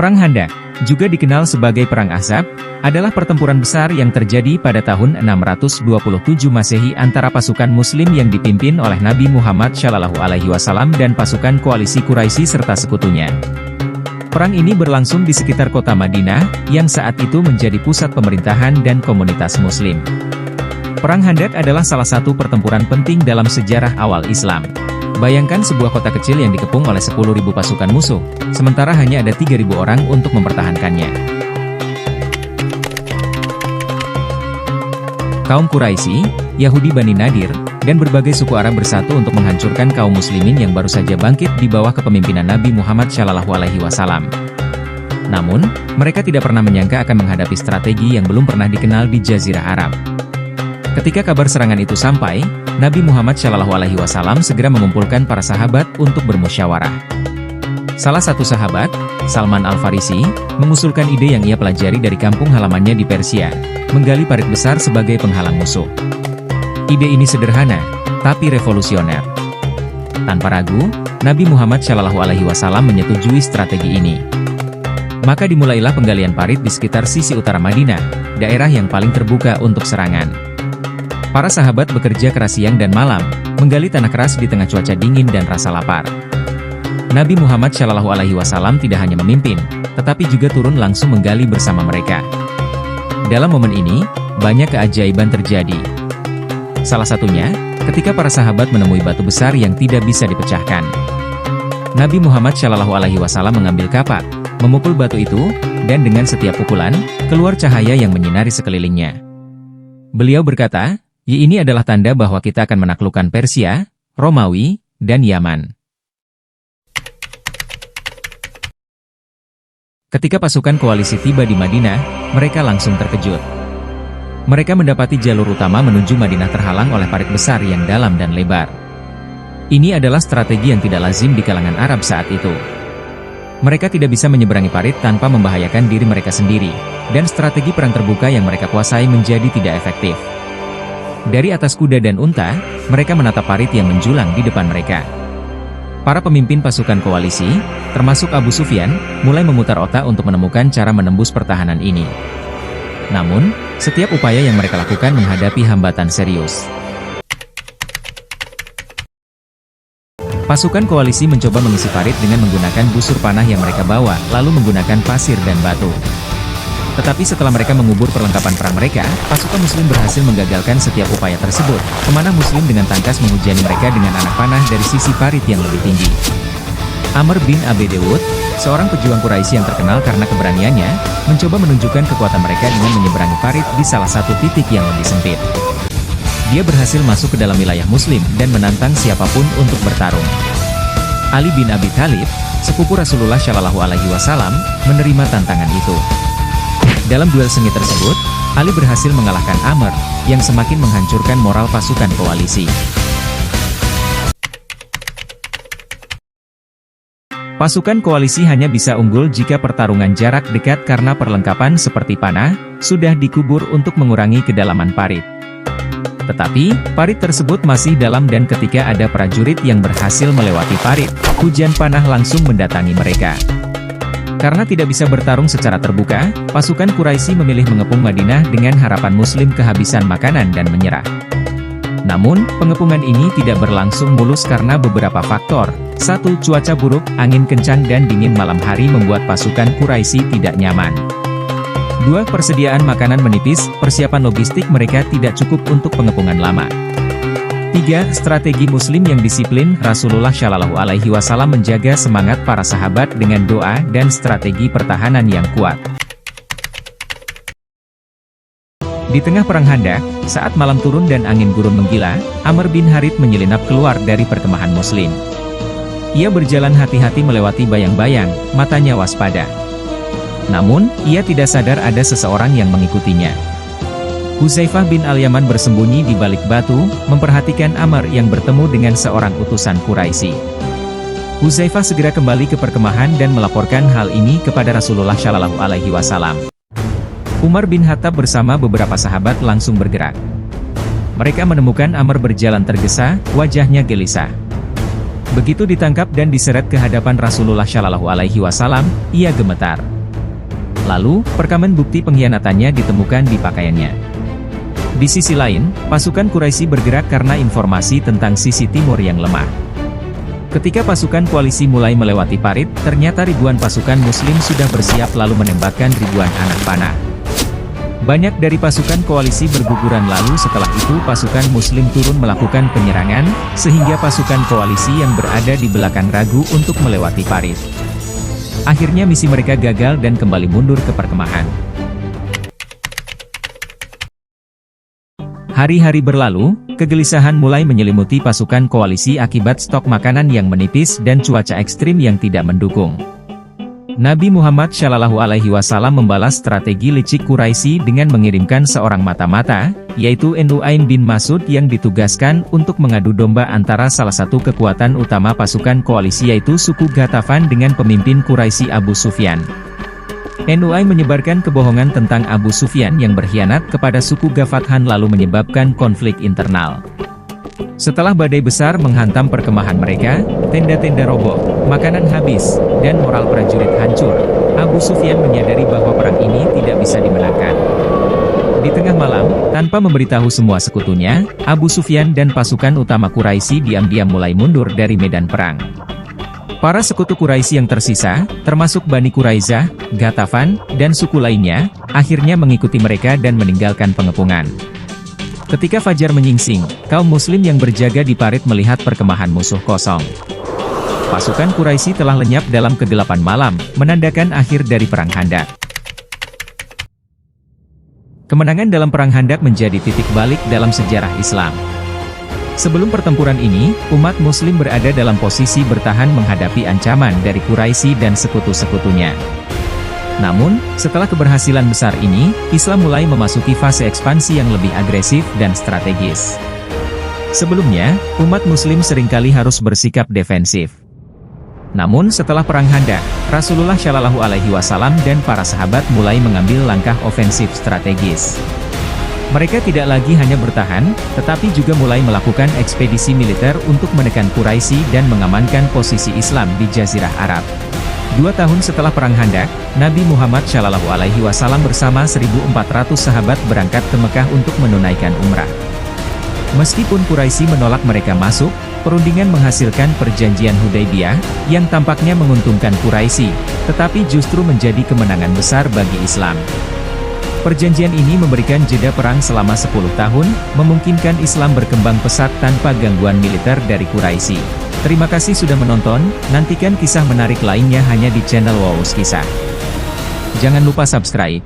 Perang Khandaq, juga dikenal sebagai Perang Ahzab, adalah pertempuran besar yang terjadi pada tahun 627 Masehi antara pasukan Muslim yang dipimpin oleh Nabi Muhammad SAW dan pasukan koalisi Quraisy serta sekutunya. Perang ini berlangsung di sekitar kota Madinah, yang saat itu menjadi pusat pemerintahan dan komunitas Muslim. Perang Khandaq adalah salah satu pertempuran penting dalam sejarah awal Islam. Bayangkan sebuah kota kecil yang dikepung oleh 10.000 pasukan musuh, sementara hanya ada 3.000 orang untuk mempertahankannya. Kaum Quraisy, Yahudi Bani Nadir, dan berbagai suku Arab bersatu untuk menghancurkan kaum muslimin yang baru saja bangkit di bawah kepemimpinan Nabi Muhammad SAW. Namun, mereka tidak pernah menyangka akan menghadapi strategi yang belum pernah dikenal di Jazirah Arab. Ketika kabar serangan itu sampai, Nabi Muhammad SAW segera mengumpulkan para sahabat untuk bermusyawarah. Salah satu sahabat, Salman Al-Farisi, mengusulkan ide yang ia pelajari dari kampung halamannya di Persia, menggali parit besar sebagai penghalang musuh. Ide ini sederhana, tapi revolusioner. Tanpa ragu, Nabi Muhammad SAW menyetujui strategi ini. Maka dimulailah penggalian parit di sekitar sisi utara Madinah, daerah yang paling terbuka untuk serangan. Para sahabat bekerja keras siang dan malam, menggali tanah keras di tengah cuaca dingin dan rasa lapar. Nabi Muhammad SAW tidak hanya memimpin, tetapi juga turun langsung menggali bersama mereka. Dalam momen ini, banyak keajaiban terjadi. Salah satunya, ketika para sahabat menemui batu besar yang tidak bisa dipecahkan. Nabi Muhammad SAW mengambil kapak, memukul batu itu, dan dengan setiap pukulan, keluar cahaya yang menyinari sekelilingnya. Beliau berkata, ini adalah tanda bahwa kita akan menaklukkan Persia, Romawi, dan Yaman. Ketika pasukan koalisi tiba di Madinah, mereka langsung terkejut. Mereka mendapati jalur utama menuju Madinah terhalang oleh parit besar yang dalam dan lebar. Ini adalah strategi yang tidak lazim di kalangan Arab saat itu. Mereka tidak bisa menyeberangi parit tanpa membahayakan diri mereka sendiri, dan strategi perang terbuka yang mereka kuasai menjadi tidak efektif. Dari atas kuda dan unta, mereka menatap parit yang menjulang di depan mereka. Para pemimpin pasukan koalisi, termasuk Abu Sufyan, mulai memutar otak untuk menemukan cara menembus pertahanan ini. Namun, setiap upaya yang mereka lakukan menghadapi hambatan serius. Pasukan koalisi mencoba mengisi parit dengan menggunakan busur panah yang mereka bawa, lalu menggunakan pasir dan batu. Tetapi setelah mereka mengubur perlengkapan perang mereka, pasukan Muslim berhasil menggagalkan setiap upaya tersebut, kemana Muslim dengan tangkas menghujani mereka dengan anak panah dari sisi parit yang lebih tinggi. Amr bin Abedewud, seorang pejuang Quraisy yang terkenal karena keberaniannya, mencoba menunjukkan kekuatan mereka dengan menyeberangi parit di salah satu titik yang lebih sempit. Dia berhasil masuk ke dalam wilayah Muslim dan menantang siapapun untuk bertarung. Ali bin Abi Thalib, sepupu Rasulullah SAW, menerima tantangan itu. Dalam duel sengit tersebut, Ali berhasil mengalahkan Amr, yang semakin menghancurkan moral pasukan koalisi. Pasukan koalisi hanya bisa unggul jika pertarungan jarak dekat karena perlengkapan seperti panah, sudah dikubur untuk mengurangi kedalaman parit. Tetapi, parit tersebut masih dalam dan ketika ada prajurit yang berhasil melewati parit, hujan panah langsung mendatangi mereka. Karena tidak bisa bertarung secara terbuka, pasukan Quraisy memilih mengepung Madinah dengan harapan Muslim kehabisan makanan dan menyerah. Namun, pengepungan ini tidak berlangsung mulus karena beberapa faktor. 1. Cuaca buruk, angin kencang dan dingin malam hari membuat pasukan Quraisy tidak nyaman. 2. Persediaan makanan menipis, persiapan logistik mereka tidak cukup untuk pengepungan lama. 3. Strategi Muslim yang disiplin, Rasulullah SAW menjaga semangat para sahabat dengan doa dan strategi pertahanan yang kuat. Di tengah perang Khandaq, saat malam turun dan angin gurun menggila, Amr bin Harith menyelinap keluar dari perkemahan Muslim. Ia berjalan hati-hati melewati bayang-bayang, matanya waspada. Namun, ia tidak sadar ada seseorang yang mengikutinya. Hudzaifah bin Al-Yaman bersembunyi di balik batu, memperhatikan Amr yang bertemu dengan seorang utusan Quraisy. Hudzaifah segera kembali ke perkemahan dan melaporkan hal ini kepada Rasulullah SAW. Umar bin Khattab bersama beberapa sahabat langsung bergerak. Mereka menemukan Amr berjalan tergesa, wajahnya gelisah. Begitu ditangkap dan diseret ke hadapan Rasulullah Shallallahu Alaihi Wasallam, ia gemetar. Lalu, perekaman bukti pengkhianatannya ditemukan di pakaiannya. Di sisi lain, pasukan Quraisy bergerak karena informasi tentang sisi timur yang lemah. Ketika pasukan koalisi mulai melewati parit, ternyata ribuan pasukan Muslim sudah bersiap lalu menembakkan ribuan anak panah. Banyak dari pasukan koalisi berguguran, lalu setelah itu pasukan Muslim turun melakukan penyerangan, sehingga pasukan koalisi yang berada di belakang ragu untuk melewati parit. Akhirnya misi mereka gagal dan kembali mundur ke perkemahan. Hari-hari berlalu, kegelisahan mulai menyelimuti pasukan koalisi akibat stok makanan yang menipis dan cuaca ekstrim yang tidak mendukung. Nabi Muhammad Shallallahu Alaihi Wasallam membalas strategi licik Quraisy dengan mengirimkan seorang mata-mata, yaitu Nu'aim bin Mas'ud yang ditugaskan untuk mengadu domba antara salah satu kekuatan utama pasukan koalisi yaitu suku Ghatafan dengan pemimpin Quraisy Abu Sufyan. Nu'aim menyebarkan kebohongan tentang Abu Sufyan yang berkhianat kepada suku Ghatafan lalu menyebabkan konflik internal. Setelah badai besar menghantam perkemahan mereka, tenda-tenda roboh, makanan habis, dan moral prajurit hancur, Abu Sufyan menyadari bahwa perang ini tidak bisa dimenangkan. Di tengah malam, tanpa memberitahu semua sekutunya, Abu Sufyan dan pasukan utama Quraisy diam-diam mulai mundur dari medan perang. Para sekutu Quraisy yang tersisa, termasuk Bani Quraizah, Ghatafan, dan suku lainnya, akhirnya mengikuti mereka dan meninggalkan pengepungan. Ketika fajar menyingsing, kaum muslim yang berjaga di parit melihat perkemahan musuh kosong. Pasukan Quraisy telah lenyap dalam kegelapan malam, menandakan akhir dari Perang Khandaq. Kemenangan dalam Perang Khandaq menjadi titik balik dalam sejarah Islam. Sebelum pertempuran ini, umat muslim berada dalam posisi bertahan menghadapi ancaman dari Quraisy dan sekutu-sekutunya. Namun, setelah keberhasilan besar ini, Islam mulai memasuki fase ekspansi yang lebih agresif dan strategis. Sebelumnya, umat muslim seringkali harus bersikap defensif. Namun setelah Perang Khandaq, Rasulullah Shallallahu Alaihi Wasallam dan para sahabat mulai mengambil langkah ofensif strategis. Mereka tidak lagi hanya bertahan, tetapi juga mulai melakukan ekspedisi militer untuk menekan Quraisy dan mengamankan posisi Islam di Jazirah Arab. 2 tahun setelah Perang Khandaq, Nabi Muhammad Shallallahu Alaihi Wasallam bersama 1.400 sahabat berangkat ke Mekah untuk menunaikan umrah. Meskipun Quraisy menolak mereka masuk, perundingan menghasilkan perjanjian Hudaybiyah, yang tampaknya menguntungkan Quraisy, tetapi justru menjadi kemenangan besar bagi Islam. Perjanjian ini memberikan jeda perang selama 10 tahun, memungkinkan Islam berkembang pesat tanpa gangguan militer dari Quraisy. Terima kasih sudah menonton, nantikan kisah menarik lainnya hanya di channel Wowus Kisah. Jangan lupa subscribe.